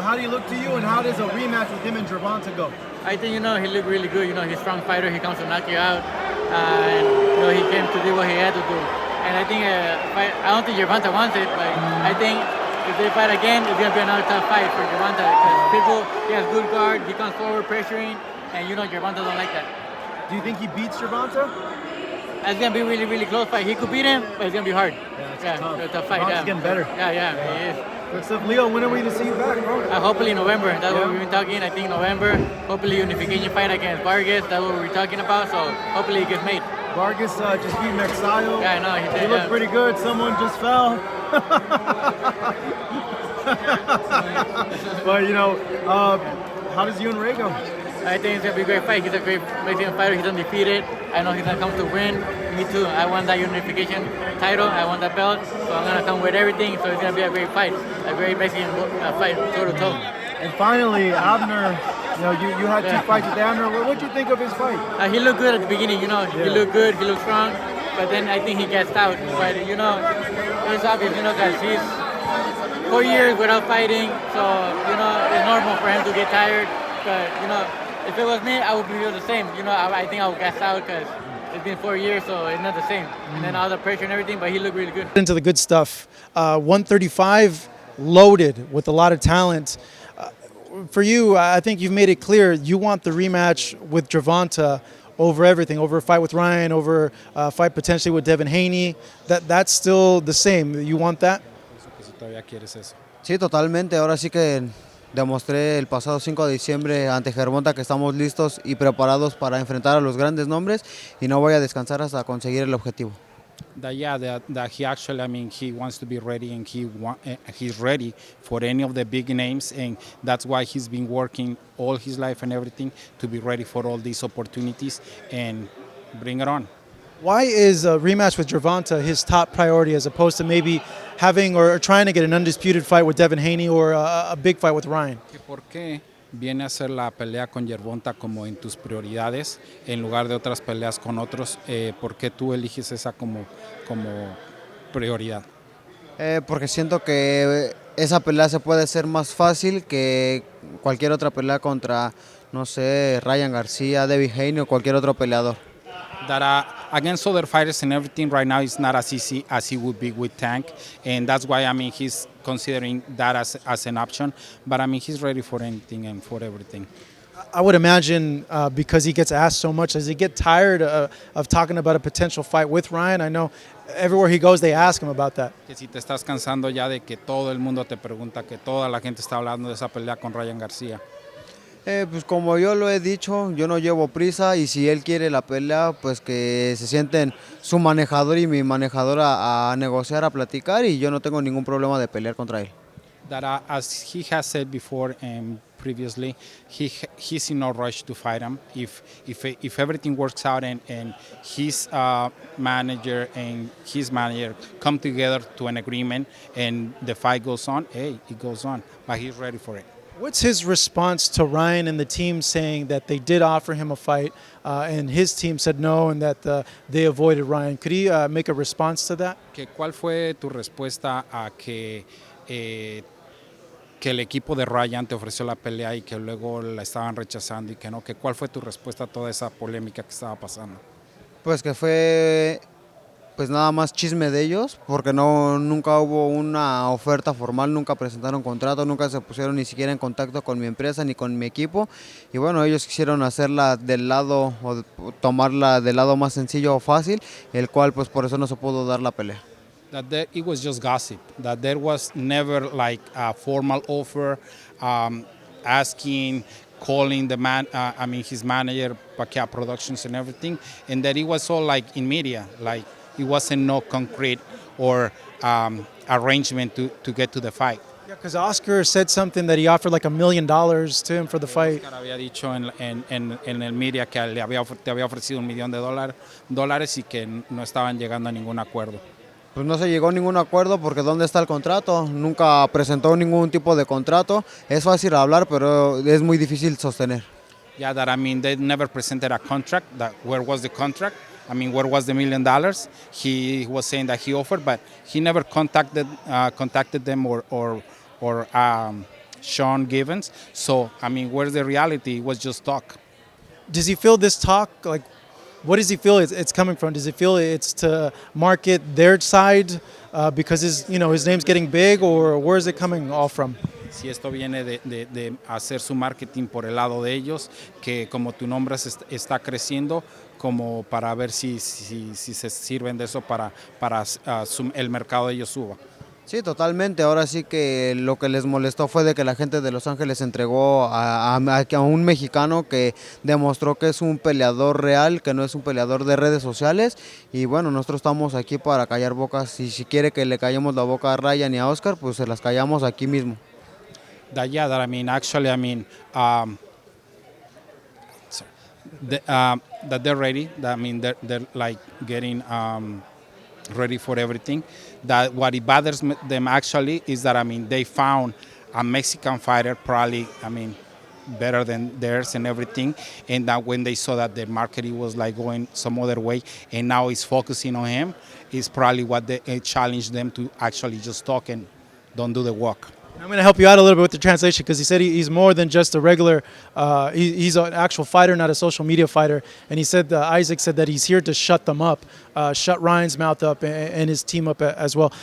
how do he look to you, and how does a rematch with him and Gervonta go? I think, he looked really good. He's a strong fighter. He comes to knock you out. And, he came to do what he had to do. And I think, I don't think Gervonta wants it, but I think if they fight again, it's going to be another tough fight for Gervonta. Because Pitbull, he has good guard. He comes forward pressuring. And, Gervonta don't like that. Do you think he beats Gervonta? It's going to be a really, really close fight. He could beat him, but it's going to be hard. Yeah, it's a tough fight. Gervonta's getting better. Yeah, he is. Good stuff. Leo, when are we to see you back, bro? Hopefully November. That's what we've been talking. I think November. Hopefully unification fight against Vargas. That's what we're talking about. So hopefully it gets made. Vargas just beat Mexayo. Yeah, I know. He did. He looked pretty good. Someone just fell. But, how does you and Ray go? I think it's going to be a great fight. He's a great Mexican fighter. He's undefeated. I know he's going to come to win. Me too. I won that unification title. I won that belt. So I'm going to come with everything. So it's going to be a great fight. A great Mexican fight, toe-to-toe. And finally, Abner, you had two fights with Abner. What did you think of his fight? He looked good at the beginning. He looked good. He looked strong. But then I think he gassed out. But, it's obvious, because he's 4 years without fighting. So, it's normal for him to get tired. But, if it was me, I would feel the same. I think I would gas out because it's been 4 years, so it's not the same. And then all the pressure and everything, but he looked really good. Into the good stuff. 135, loaded with a lot of talent. For you, I think you've made it clear you want the rematch with Gervonta over everything, over a fight with Ryan, over a fight potentially with Devin Haney. That's still the same. You want that? Sí, totalmente. Ahora sí que demostré el pasado 5 de diciembre ante Gervonta que estamos listos y preparados para enfrentar a los grandes nombres y no voy a descansar hasta conseguir el objetivo. That he actually, he wants to be ready, and he's ready for any of the big names, and that's why he's been working all his life and everything to be ready for all these opportunities and bring it on. Why is a rematch with Gervonta his top priority as opposed to maybe having or trying to get an undisputed fight with Devin Haney or a big fight with Ryan? ¿Por qué viene a hacer la pelea con Gervonta como en tus prioridades en lugar de otras peleas con otros? ¿Por qué tú eliges esa como prioridad? Porque siento que esa pelea se puede hacer más fácil que cualquier otra pelea contra, no sé, Ryan García, Devin Haney o cualquier otro peleador. That against other fighters and everything right now is not as easy as he would be with Tank, and that's why he's considering that as an option. But he's ready for anything and for everything. I would imagine because he gets asked so much, does he get tired of talking about a potential fight with Ryan? I know everywhere he goes they ask him about that. Que si te estás cansando ya de que todo el mundo te pregunta, que toda la gente está hablando de esa pelea con Ryan García. Pues como yo lo he dicho, yo no llevo prisa y si él quiere la pelea, pues que se sienten su manejador y mi manejador a negociar, a platicar y yo no tengo ningún problema de pelear contra él. That as he has said before and previously, he's in no rush to fight him. If everything works out and his manager and his manager come together to an agreement and the fight goes on, it goes on, but he's ready for it. What's his response to Ryan and the team saying that they did offer him a fight and his team said no and that they avoided Ryan? Could he make a response to that? ¿Cuál fue tu respuesta a que el equipo de Ryan te ofreció la pelea y que luego la estaban rechazando y que no? ¿Cuál fue tu respuesta a toda esa polémica que estaba pasando? Pues que fue nada más chisme de ellos, porque nunca hubo una oferta formal, nunca presentaron contrato, nunca se pusieron ni siquiera en contacto con mi empresa ni con mi equipo. Y bueno, ellos quisieron hacerla del lado o tomarla del lado más sencillo o fácil, el cual pues por eso no se pudo dar la pelea. That it was just gossip, that there was never like a formal offer, asking, calling the man, his manager, Pacquiao Productions and everything, and that it was all like in media, like it wasn't no concrete or arrangement to get to the fight. Yeah, because Oscar said something that he offered like $1 million to him for the fight. Oscar había dicho en el media que te había ofrecido $1 millón y que no estaban llegando a ningún acuerdo. Pues no se llegó a ningún acuerdo porque ¿dónde está el contrato? Nunca presentó ningún tipo de contrato. Es fácil hablar, pero es muy difícil sostener. Yeah, they never presented a contract. Where was the contract? Where was the $1 million? He was saying that he offered, but he never contacted them or Sean Givens. So I mean, where's the reality? It was just talk. Does he feel this talk, like, what does he feel it's coming from? Does he feel it's to market their side because his name's getting big, or where is it coming all from? Si esto viene de hacer su marketing por el lado de ellos, que como tu nombre está creciendo, como para ver si se sirven de eso para el mercado de ellos suba. Sí, totalmente. Ahora sí que lo que les molestó fue de que la gente de Los Ángeles entregó a un mexicano que demostró que es un peleador real, que no es un peleador de redes sociales. Y bueno, nosotros estamos aquí para callar bocas. Y si quiere que le callemos la boca a Ryan y a Oscar, pues se las callamos aquí mismo. That I mean, actually, I mean, that they're ready. That I mean, they're like getting ready for everything. That what it bothers them actually is that I mean they found a Mexican fighter probably I mean better than theirs and everything, and that when they saw that the marketing was like going some other way, and now it's focusing on him, is probably what they challenged them to actually just talk and don't do the work. I'm going to help you out a little bit with the translation because he said he's more than just a regular, he's an actual fighter, not a social media fighter. And he said, Isaac said that he's here to shut them up, shut Ryan's mouth up and his team up as well.